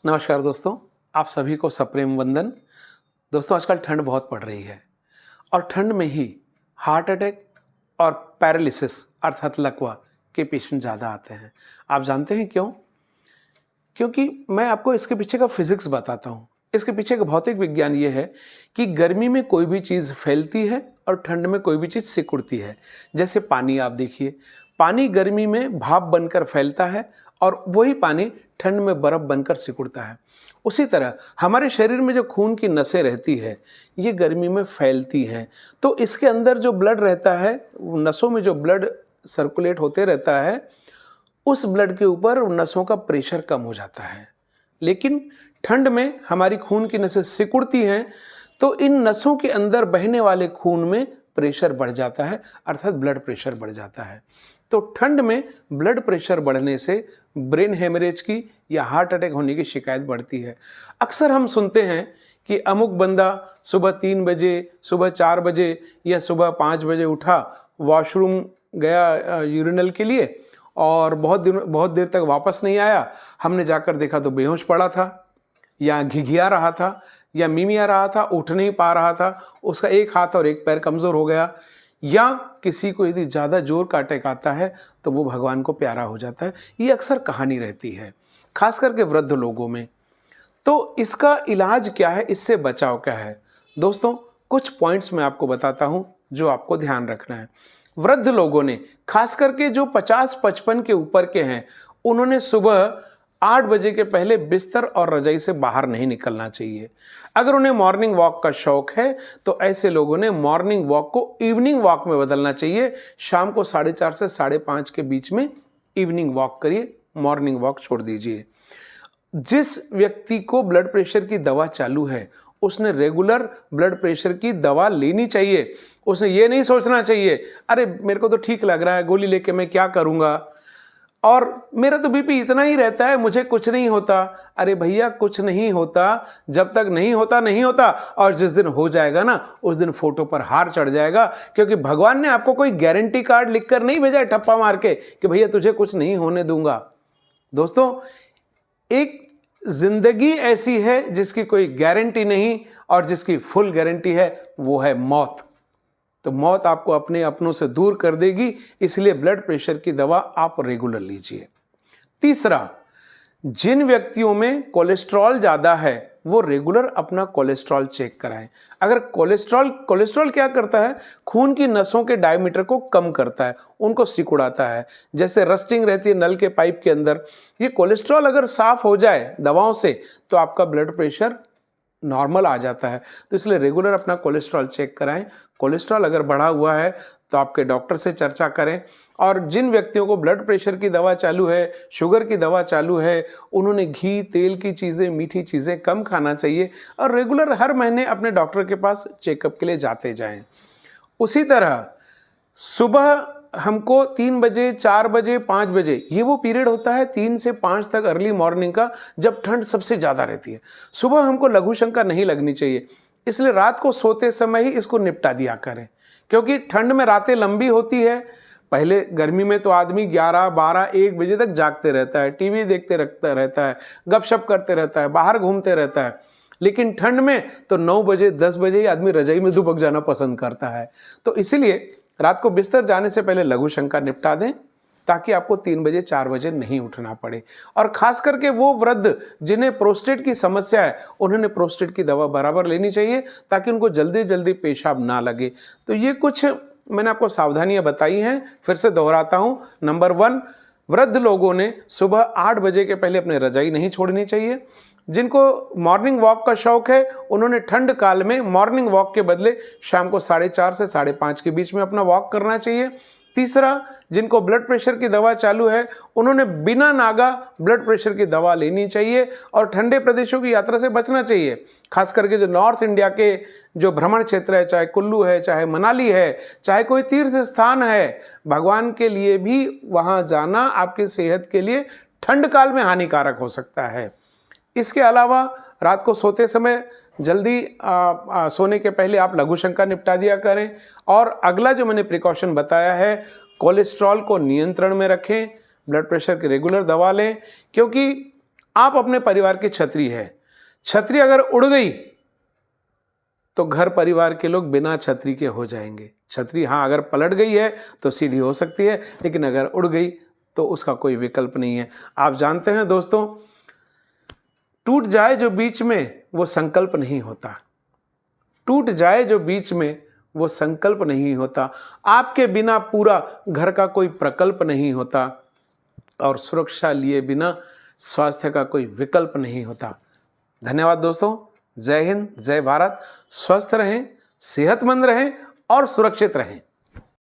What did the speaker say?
नमस्कार दोस्तों, आप सभी को सप्रेम वंदन। दोस्तों, आजकल ठंड बहुत पड़ रही है और ठंड में ही हार्ट अटैक और पैरालिसिस अर्थात लकवा के पेशेंट ज़्यादा आते हैं। आप जानते हैं क्यों? क्योंकि मैं आपको इसके पीछे का फिजिक्स बताता हूँ। इसके पीछे का भौतिक विज्ञान ये है कि गर्मी में कोई भी चीज़ फैलती है और ठंड में कोई भी चीज़ सिकुड़ती है। जैसे पानी आप देखिए, पानी गर्मी में भाप बनकर फैलता है और वही पानी ठंड में बर्फ़ बनकर सिकुड़ता है। उसी तरह हमारे शरीर में जो खून की नसें रहती है, ये गर्मी में फैलती हैं। तो इसके अंदर जो ब्लड रहता है, नसों में जो ब्लड सर्कुलेट होते रहता है, उस ब्लड के ऊपर नसों का प्रेशर कम हो जाता है। लेकिन ठंड में हमारी खून की नसें सिकुड़ती हैं, तो इन नसों के अंदर बहने वाले खून में प्रेशर बढ़ जाता है, अर्थात ब्लड प्रेशर बढ़ जाता है। तो ठंड में ब्लड प्रेशर बढ़ने से ब्रेन हेमरेज की या हार्ट अटैक होने की शिकायत बढ़ती है। अक्सर हम सुनते हैं कि अमुक बंदा सुबह 3 बजे, सुबह 4 बजे या सुबह 5 बजे उठा, वॉशरूम गया यूरिनल के लिए और बहुत देर तक वापस नहीं आया। हमने जाकर देखा तो बेहोश पड़ा था या घिघिया रहा था या मिमिया रहा था, उठ नहीं पा रहा था, उसका एक हाथ और एक पैर कमज़ोर हो गया। या किसी को यदि ज़्यादा जोर का अटैक आता है तो वो भगवान को प्यारा हो जाता है। ये अक्सर कहानी रहती है, खास करके वृद्ध लोगों में। तो इसका इलाज क्या है, इससे बचाव क्या है? दोस्तों, कुछ पॉइंट्स मैं आपको बताता हूँ जो आपको ध्यान रखना है। वृद्ध लोगों ने, खास करके जो 50-55 के ऊपर के हैं, उन्होंने सुबह 8 बजे के पहले बिस्तर और रजाई से बाहर नहीं निकलना चाहिए। अगर उन्हें मॉर्निंग वॉक का शौक है तो ऐसे लोगों ने मॉर्निंग वॉक को इवनिंग वॉक में बदलना चाहिए। शाम को 4:30 से 5:30 के बीच में इवनिंग वॉक करिए, मॉर्निंग वॉक छोड़ दीजिए। जिस व्यक्ति को ब्लड प्रेशर की दवा चालू है, उसने रेगुलर ब्लड प्रेशर की दवा लेनी चाहिए। उसने ये नहीं सोचना चाहिए, अरे मेरे को तो ठीक लग रहा है, गोली लेके मैं क्या करूँगा, और मेरा तो बीपी इतना ही रहता है, मुझे कुछ नहीं होता। अरे भैया, कुछ नहीं होता जब तक नहीं होता, और जिस दिन हो जाएगा ना, उस दिन फोटो पर हार चढ़ जाएगा। क्योंकि भगवान ने आपको कोई गारंटी कार्ड लिखकर नहीं भेजा है ठप्पा मार के कि भैया तुझे कुछ नहीं होने दूंगा। दोस्तों, एक जिंदगी ऐसी है जिसकी कोई गारंटी नहीं, और जिसकी फुल गारंटी है वो है मौत। तो मौत आपको अपने अपनों से दूर कर देगी, इसलिए ब्लड प्रेशर की दवा आप रेगुलर लीजिए। तीसरा, जिन व्यक्तियों में कोलेस्ट्रॉल ज़्यादा है वो रेगुलर अपना कोलेस्ट्रॉल चेक कराएं। अगर कोलेस्ट्रॉल क्या करता है? खून की नसों के डायमीटर को कम करता है, उनको सिकुड़ाता है। जैसे रस्टिंग रहती है नल के पाइप के अंदर, ये कोलेस्ट्रॉल अगर साफ हो जाए दवाओं से तो आपका ब्लड प्रेशर नॉर्मल आ जाता है। तो इसलिए रेगुलर अपना कोलेस्ट्रॉल चेक कराएं। कोलेस्ट्रॉल अगर बढ़ा हुआ है तो आपके डॉक्टर से चर्चा करें। और जिन व्यक्तियों को ब्लड प्रेशर की दवा चालू है, शुगर की दवा चालू है, उन्होंने घी, तेल की चीज़ें, मीठी चीज़ें कम खाना चाहिए और रेगुलर हर महीने अपने डॉक्टर के पास चेकअप के लिए जाते जाएं। उसी तरह सुबह हमको 3 बजे, 4 बजे, 5 बजे, ये वो पीरियड होता है 3 से 5 तक अर्ली मॉर्निंग का, जब ठंड सबसे ज़्यादा रहती है। सुबह हमको लघु शंका नहीं लगनी चाहिए, इसलिए रात को सोते समय ही इसको निपटा दिया करें। क्योंकि ठंड में रातें लंबी होती है। पहले गर्मी में तो आदमी 11, 12, 1 बजे तक जागते रहता है, टीवी देखते रहता है, गपशप करते रहता है, बाहर घूमते रहता है। लेकिन ठंड में तो 9 बजे, 10 बजे ही आदमी रजाई में दुबक जाना पसंद करता है। तो इसीलिए रात को बिस्तर जाने से पहले लघु शंका निपटा दें, ताकि आपको 3 बजे, 4 बजे नहीं उठना पड़े। और खास करके वो वृद्ध जिन्हें प्रोस्टेट की समस्या है, उन्होंने प्रोस्टेट की दवा बराबर लेनी चाहिए, ताकि उनको जल्दी जल्दी पेशाब ना लगे। तो ये कुछ मैंने आपको सावधानियां बताई हैं, फिर से दोहराता हूं। नंबर 1, वृद्ध लोगों ने सुबह 8 बजे के पहले अपने रजाई नहीं छोड़नी चाहिए। जिनको मॉर्निंग वॉक का शौक है, उन्होंने ठंड काल में मॉर्निंग वॉक के बदले शाम को 4:30 से 5:30 के बीच में अपना वॉक करना चाहिए। तीसरा, जिनको ब्लड प्रेशर की दवा चालू है, उन्होंने बिना नागा ब्लड प्रेशर की दवा लेनी चाहिए और ठंडे प्रदेशों की यात्रा से बचना चाहिए। खास करके जो नॉर्थ इंडिया के जो भ्रमण क्षेत्र है, चाहे कुल्लू है, चाहे मनाली है, चाहे कोई तीर्थ स्थान है, भगवान के लिए भी वहाँ जाना आपकी सेहत के लिए ठंड काल में हानिकारक हो सकता है। इसके अलावा रात को सोते समय जल्दी सोने के पहले आप लघु शंका निपटा दिया करें। और अगला जो मैंने प्रिकॉशन बताया है, कोलेस्ट्रॉल को नियंत्रण में रखें, ब्लड प्रेशर की रेगुलर दवा लें, क्योंकि आप अपने परिवार की छतरी है। छतरी अगर उड़ गई तो घर परिवार के लोग बिना छतरी के हो जाएंगे। छतरी हाँ अगर पलट गई है तो सीधी हो सकती है, लेकिन अगर उड़ गई तो उसका कोई विकल्प नहीं है। आप जानते हैं दोस्तों, टूट जाए जो बीच में वो संकल्प नहीं होता। टूट जाए जो बीच में वो संकल्प नहीं होता। आपके बिना पूरा घर का कोई प्रकल्प नहीं होता, और सुरक्षा लिए बिना स्वास्थ्य का कोई विकल्प नहीं होता। धन्यवाद दोस्तों। जय हिंद, जय भारत। स्वस्थ रहें, सेहतमंद रहें और सुरक्षित रहें।